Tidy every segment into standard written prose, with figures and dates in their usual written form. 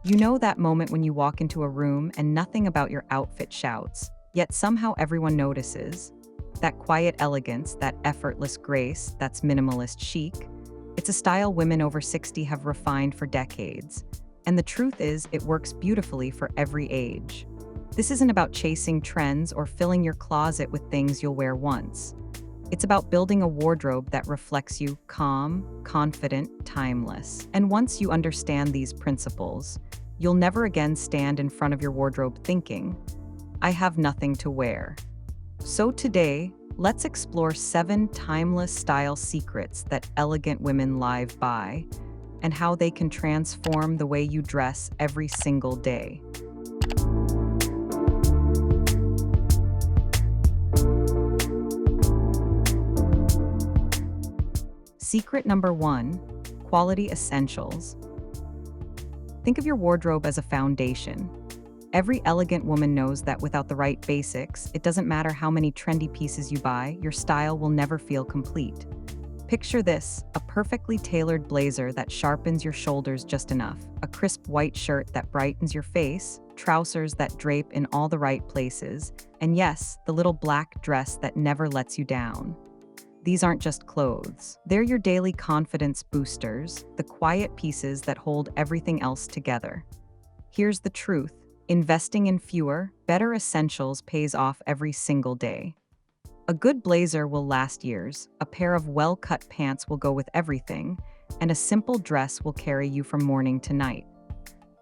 You know that moment when you walk into a room and nothing about your outfit shouts, yet somehow everyone notices? That quiet elegance, that effortless grace, that's minimalist chic. It's a style women over 60 have refined for decades. And the truth is, it works beautifully for every age. This isn't about chasing trends or filling your closet with things you'll wear once. It's about building a wardrobe that reflects you calm, confident, timeless. And once you understand these principles, you'll never again stand in front of your wardrobe thinking, I have nothing to wear. So today, let's explore 7 timeless style secrets that elegant women live by and how they can transform the way you dress every single day. Secret number 1, quality essentials. Think of your wardrobe as a foundation. Every elegant woman knows that without the right basics, it doesn't matter how many trendy pieces you buy, your style will never feel complete. Picture this, a perfectly tailored blazer that sharpens your shoulders just enough, a crisp white shirt that brightens your face, trousers that drape in all the right places, and yes, the little black dress that never lets you down. These aren't just clothes. They're your daily confidence boosters, the quiet pieces that hold everything else together. Here's the truth. Investing in fewer, better essentials pays off every single day. A good blazer will last years, a pair of well-cut pants will go with everything, and a simple dress will carry you from morning to night.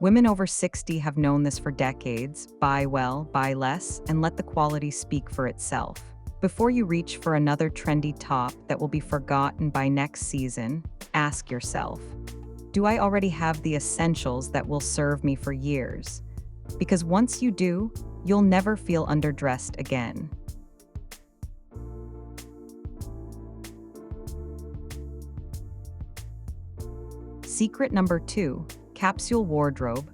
Women over 60 have known this for decades. Buy well, buy less, and let the quality speak for itself. Before you reach for another trendy top that will be forgotten by next season, ask yourself, do I already have the essentials that will serve me for years? Because once you do, you'll never feel underdressed again. Secret number 2, capsule wardrobe.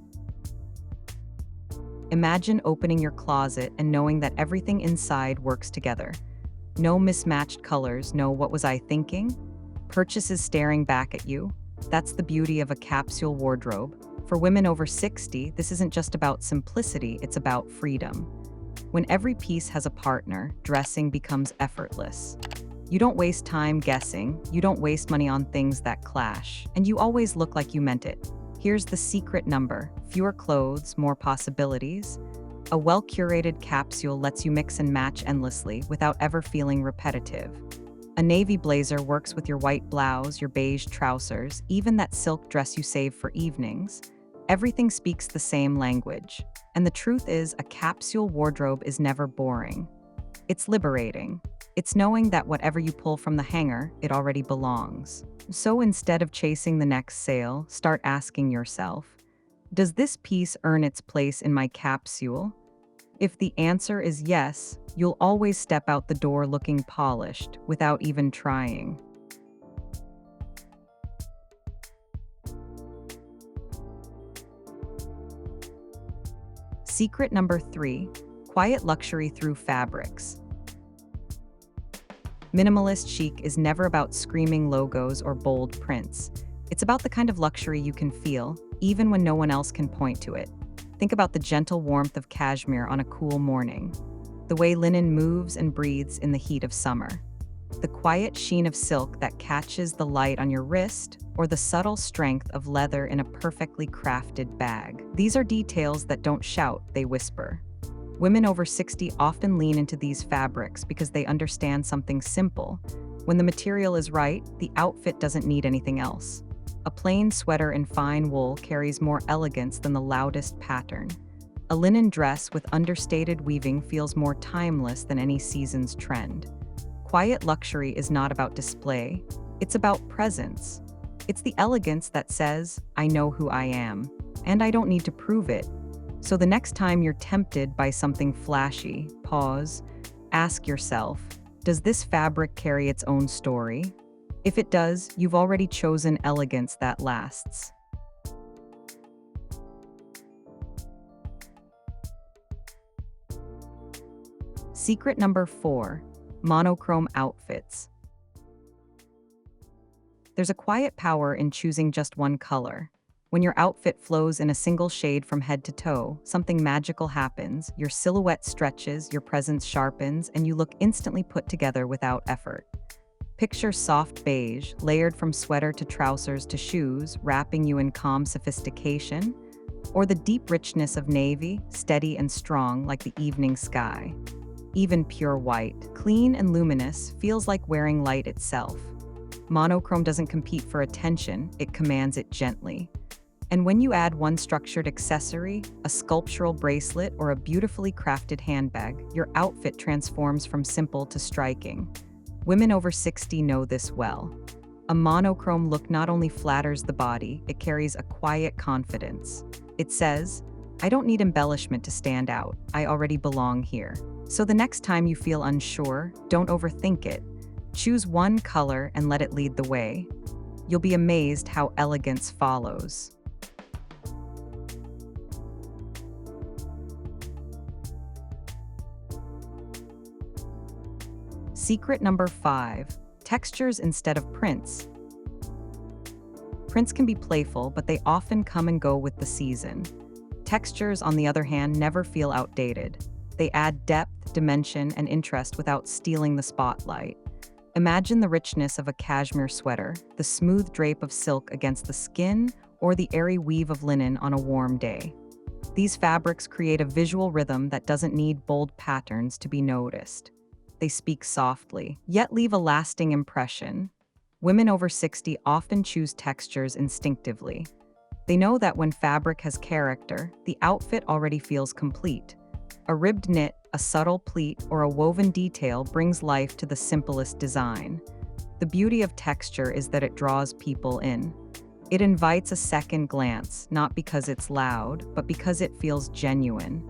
Imagine opening your closet and knowing that everything inside works together. No mismatched colors, no what was I thinking? Purchases staring back at you. That's the beauty of a capsule wardrobe. For women over 60, this isn't just about simplicity, it's about freedom. When every piece has a partner, dressing becomes effortless. You don't waste time guessing, you don't waste money on things that clash, and you always look like you meant it. Here's the secret number: fewer clothes, more possibilities. A well-curated capsule lets you mix and match endlessly without ever feeling repetitive. A navy blazer works with your white blouse, your beige trousers, even that silk dress you save for evenings. Everything speaks the same language. And the truth is, a capsule wardrobe is never boring. It's liberating. It's knowing that whatever you pull from the hanger, it already belongs. So instead of chasing the next sale, start asking yourself, does this piece earn its place in my capsule? If the answer is yes, you'll always step out the door looking polished without even trying. Secret number 3, quiet luxury through fabrics. Minimalist chic is never about screaming logos or bold prints. It's about the kind of luxury you can feel, even when no one else can point to it. Think about the gentle warmth of cashmere on a cool morning, the way linen moves and breathes in the heat of summer, the quiet sheen of silk that catches the light on your wrist, or the subtle strength of leather in a perfectly crafted bag. These are details that don't shout, they whisper. Women over 60 often lean into these fabrics because they understand something simple. When the material is right, the outfit doesn't need anything else. A plain sweater in fine wool carries more elegance than the loudest pattern. A linen dress with understated weaving feels more timeless than any season's trend. Quiet luxury is not about display, it's about presence. It's the elegance that says, I know who I am, and I don't need to prove it. So the next time you're tempted by something flashy, pause, ask yourself, does this fabric carry its own story? If it does, you've already chosen elegance that lasts. Secret number 4, monochrome outfits. There's a quiet power in choosing just one color. When your outfit flows in a single shade from head to toe, something magical happens. Your silhouette stretches, your presence sharpens, and you look instantly put together without effort. Picture soft beige, layered from sweater to trousers to shoes, wrapping you in calm sophistication, or the deep richness of navy, steady and strong like the evening sky. Even pure white, clean and luminous, feels like wearing light itself. Monochrome doesn't compete for attention, it commands it gently. And when you add one structured accessory, a sculptural bracelet, or a beautifully crafted handbag, your outfit transforms from simple to striking. Women over 60 know this well. A monochrome look not only flatters the body, it carries a quiet confidence. It says, I don't need embellishment to stand out, I already belong here. So the next time you feel unsure, don't overthink it. Choose one color and let it lead the way. You'll be amazed how elegance follows. Secret number 5, textures instead of prints. Prints can be playful, but they often come and go with the season. Textures, on the other hand, never feel outdated. They add depth, dimension, and interest without stealing the spotlight. Imagine the richness of a cashmere sweater, the smooth drape of silk against the skin, or the airy weave of linen on a warm day. These fabrics create a visual rhythm that doesn't need bold patterns to be noticed. They speak softly, yet leave a lasting impression. Women over 60 often choose textures instinctively. They know that when fabric has character, the outfit already feels complete. A ribbed knit, a subtle pleat, or a woven detail brings life to the simplest design. The beauty of texture is that it draws people in. It invites a second glance, not because it's loud, but because it feels genuine.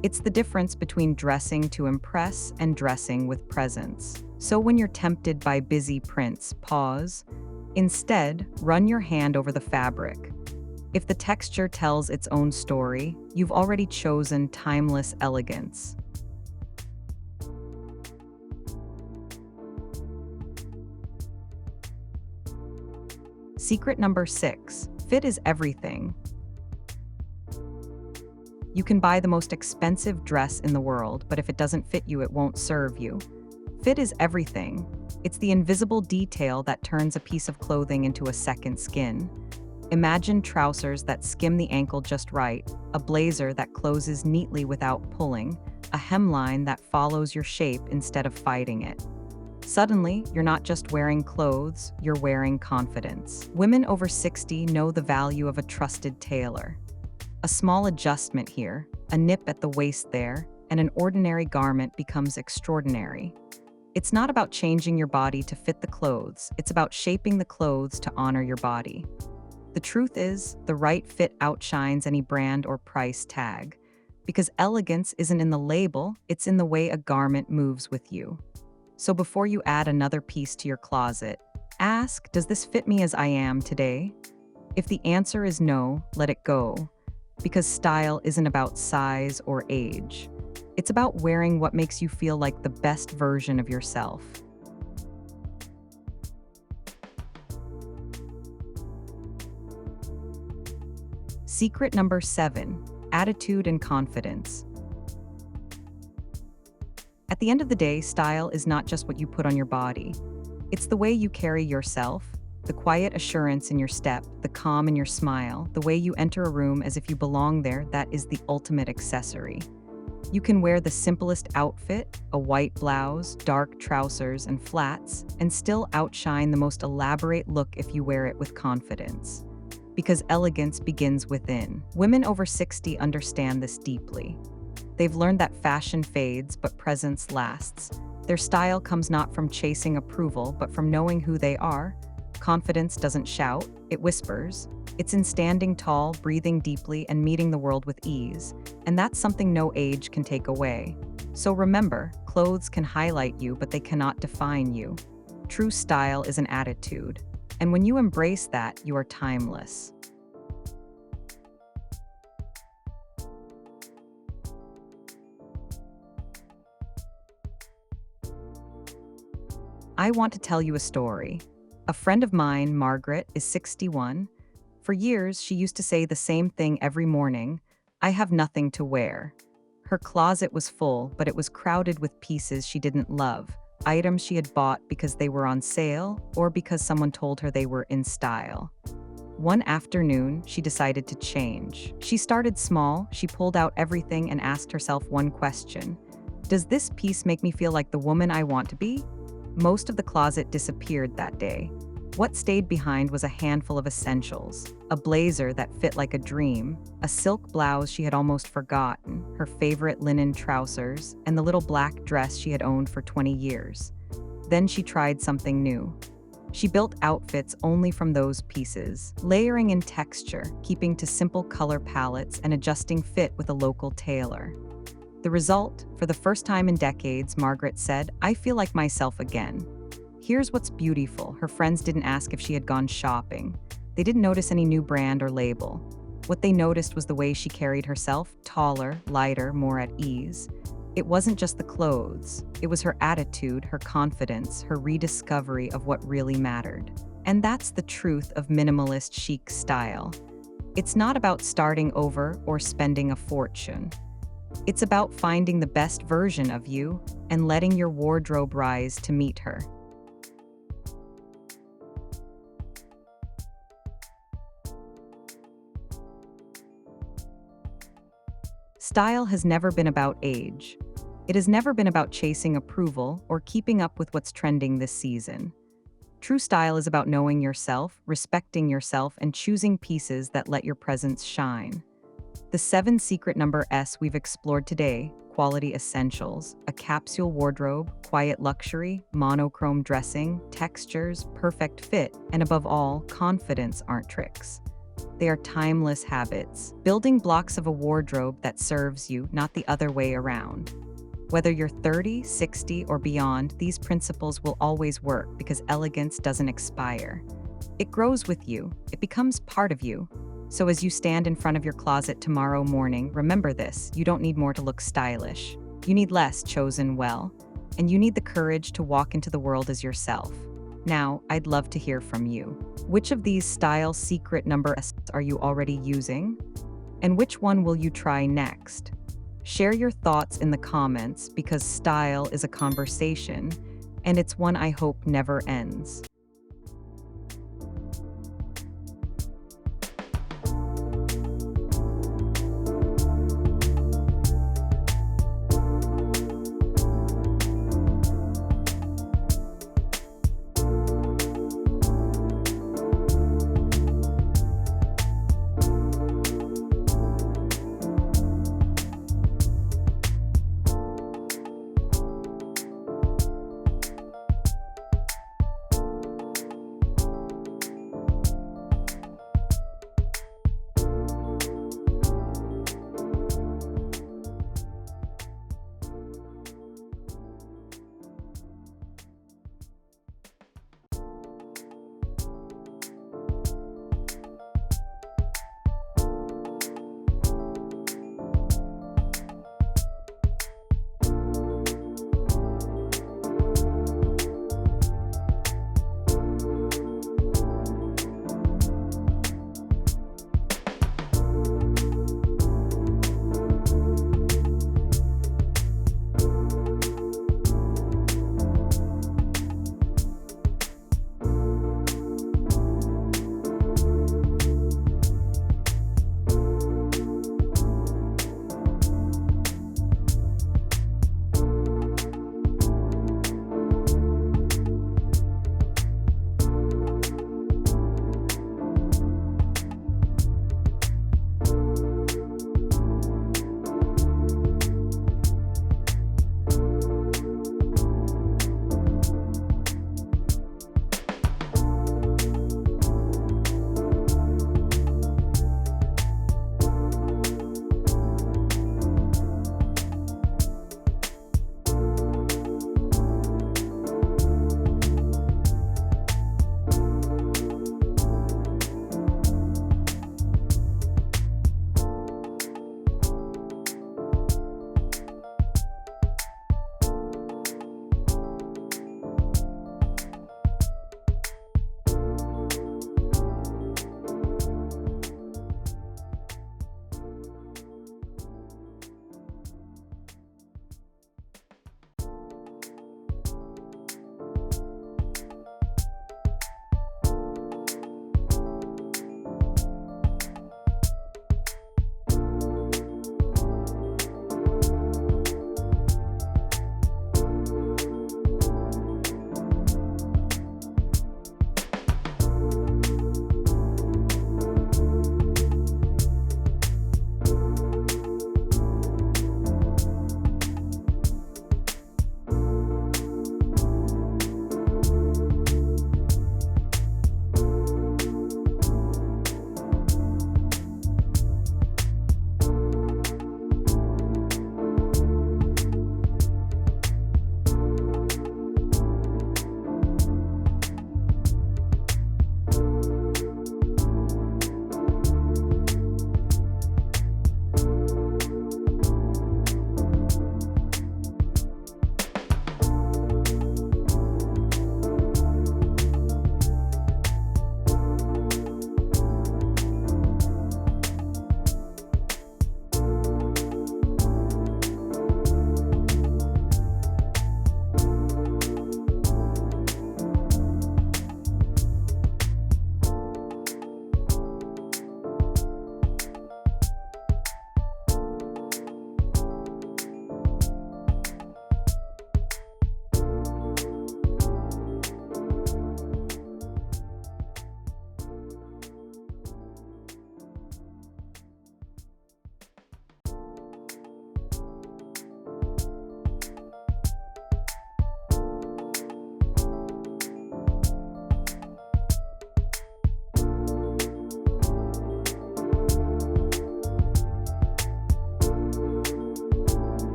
It's the difference between dressing to impress and dressing with presence. So when you're tempted by busy prints, pause. Instead, run your hand over the fabric. If the texture tells its own story, you've already chosen timeless elegance. Secret number 6, fit is everything. You can buy the most expensive dress in the world, but if it doesn't fit you, it won't serve you. Fit is everything. It's the invisible detail that turns a piece of clothing into a second skin. Imagine trousers that skim the ankle just right, a blazer that closes neatly without pulling, a hemline that follows your shape instead of fighting it. Suddenly, you're not just wearing clothes, you're wearing confidence. Women over 60 know the value of a trusted tailor. A small adjustment here, a nip at the waist there, and an ordinary garment becomes extraordinary. It's not about changing your body to fit the clothes, it's about shaping the clothes to honor your body. The truth is, the right fit outshines any brand or price tag, because elegance isn't in the label, it's in the way a garment moves with you. So before you add another piece to your closet, ask, does this fit me as I am today? If the answer is no, let it go. Because style isn't about size or age. It's about wearing what makes you feel like the best version of yourself. Secret number 7, attitude and confidence. At the end of the day, style is not just what you put on your body. It's the way you carry yourself, the quiet assurance in your step, the calm in your smile, the way you enter a room as if you belong there, that is the ultimate accessory. You can wear the simplest outfit, a white blouse, dark trousers, and flats, and still outshine the most elaborate look if you wear it with confidence. Because elegance begins within. Women over 60 understand this deeply. They've learned that fashion fades, but presence lasts. Their style comes not from chasing approval, but from knowing who they are. Confidence doesn't shout, it whispers. It's in standing tall, breathing deeply, and meeting the world with ease. And that's something no age can take away. So remember, clothes can highlight you, but they cannot define you. True style is an attitude. And when you embrace that, you are timeless. I want to tell you a story. A friend of mine, Margaret, is 61. For years, she used to say the same thing every morning: I have nothing to wear. Her closet was full, but it was crowded with pieces she didn't love, items she had bought because they were on sale or because someone told her they were in style. One afternoon, she decided to change. She started small, she pulled out everything and asked herself one question: does this piece make me feel like the woman I want to be? Most of the closet disappeared that day. What stayed behind was a handful of essentials: a blazer that fit like a dream, a silk blouse she had almost forgotten, her favorite linen trousers, and the little black dress she had owned for 20 years. Then she tried something new. She built outfits only from those pieces, layering in texture, keeping to simple color palettes, and adjusting fit with a local tailor. The result, for the first time in decades, Margaret said, I feel like myself again. Here's what's beautiful: her friends didn't ask if she had gone shopping. They didn't notice any new brand or label. What they noticed was the way she carried herself: taller, lighter, more at ease. It wasn't just the clothes, it was her attitude, her confidence, her rediscovery of what really mattered. And that's the truth of minimalist chic style. It's not about starting over or spending a fortune. It's about finding the best version of you and letting your wardrobe rise to meet her. Style has never been about age. It has never been about chasing approval or keeping up with what's trending this season. True style is about knowing yourself, respecting yourself, and choosing pieces that let your presence shine. The 7 secret number S we've explored today: quality essentials, a capsule wardrobe, quiet luxury, monochrome dressing, textures, perfect fit, and above all, confidence aren't tricks. They are timeless habits, building blocks of a wardrobe that serves you, not the other way around. Whether you're 30, 60, or beyond, these principles will always work because elegance doesn't expire. It grows with you, it becomes part of you. So as you stand in front of your closet tomorrow morning, remember this: you don't need more to look stylish. You need less chosen well. And you need the courage to walk into the world as yourself. Now, I'd love to hear from you. Which of these style secret numbers are you already using? And which one will you try next? Share your thoughts in the comments because style is a conversation, and it's one I hope never ends.